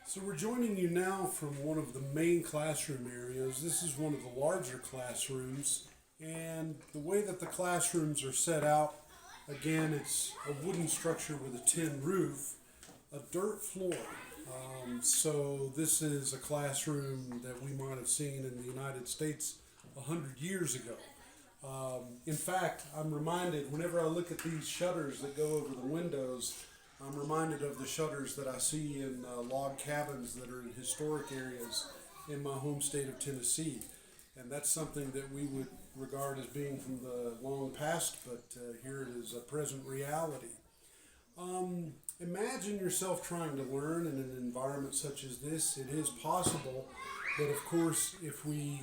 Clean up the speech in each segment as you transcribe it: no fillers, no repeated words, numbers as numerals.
So we're joining you now from one of the main classroom areas. This is one of the larger classrooms, and the way that the classrooms are set out, again, it's a wooden structure with a tin roof, a dirt floor. So this is a classroom that we might have seen in the United States 100 years ago. In fact, I'm reminded whenever I look at these shutters that go over the windows, I'm reminded of the shutters that I see in log cabins that are in historic areas in my home state of Tennessee. And that's something that we would regard as being from the long past, but here it is a present reality. Imagine yourself trying to learn in an environment such as this. It is possible, but of course, if we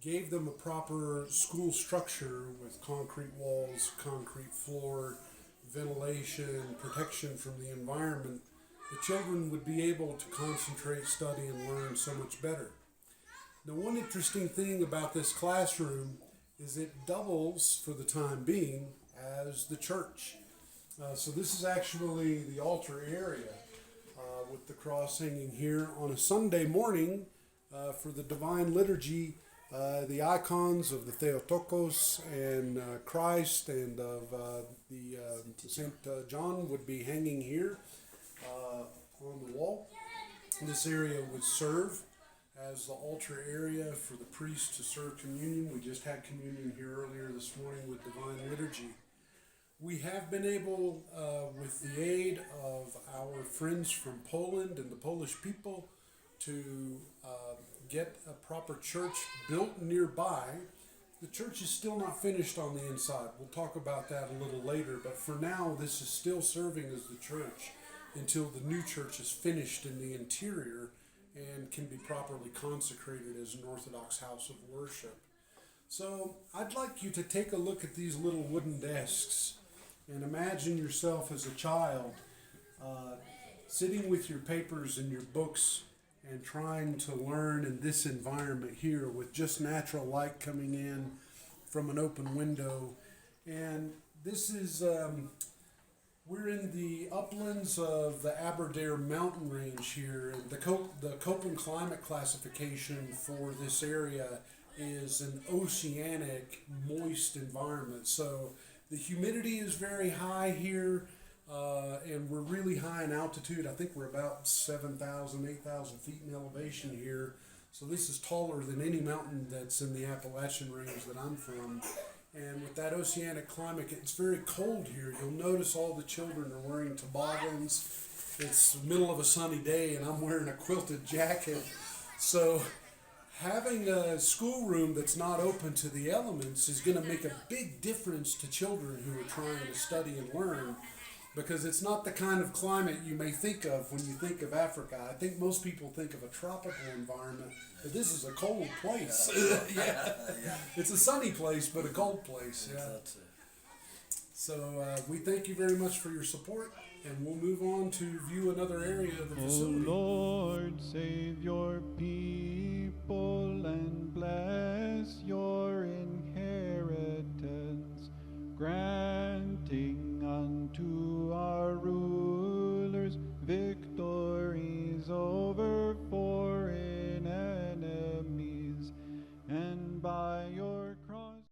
gave them a proper school structure with concrete walls, concrete floor, ventilation, protection from the environment, the children would be able to concentrate, study, and learn so much better. Now, one interesting thing about this classroom is it doubles, for the time being, as the church. So this is actually the altar area with the cross hanging here. On a Sunday morning for the Divine Liturgy, the icons of the Theotokos and Christ and of the Saint John would be hanging here on the wall. This area would serve as the altar area for the priest to serve communion. We just had communion here earlier this morning with Divine Liturgy. We have been able, with the aid of our friends from Poland and the Polish people, to get a proper church built nearby. The church is still not finished on the inside. We'll talk about that a little later, but for now, this is still serving as the church until the new church is finished in the interior and can be properly consecrated as an Orthodox house of worship. So I'd like you to take a look at these little wooden desks and imagine yourself as a child sitting with your papers and your books and trying to learn in this environment here with just natural light coming in from an open window. And this is, we're in the uplands of the Aberdare mountain range here. And the Köppen climate classification for this area is an oceanic, moist environment. So the humidity is very high here, and we're really high in altitude. I think we're about 7,000, 8,000 feet in elevation here. So this is taller than any mountain that's in the Appalachian range that I'm from. And with that oceanic climate, it's very cold here. You'll notice all the children are wearing toboggans. It's the middle of a sunny day, and I'm wearing a quilted jacket. So having a schoolroom that's not open to the elements is going to make a big difference to children who are trying to study and learn, because it's not the kind of climate you may think of when you think of Africa. I think most people think of a tropical environment, but this is a cold place. Yeah. It's a sunny place, but a cold place. Yeah. So we thank you very much for your support, and we'll move on to view another area of the facility. O Lord, save your people and bless your inheritance. Grant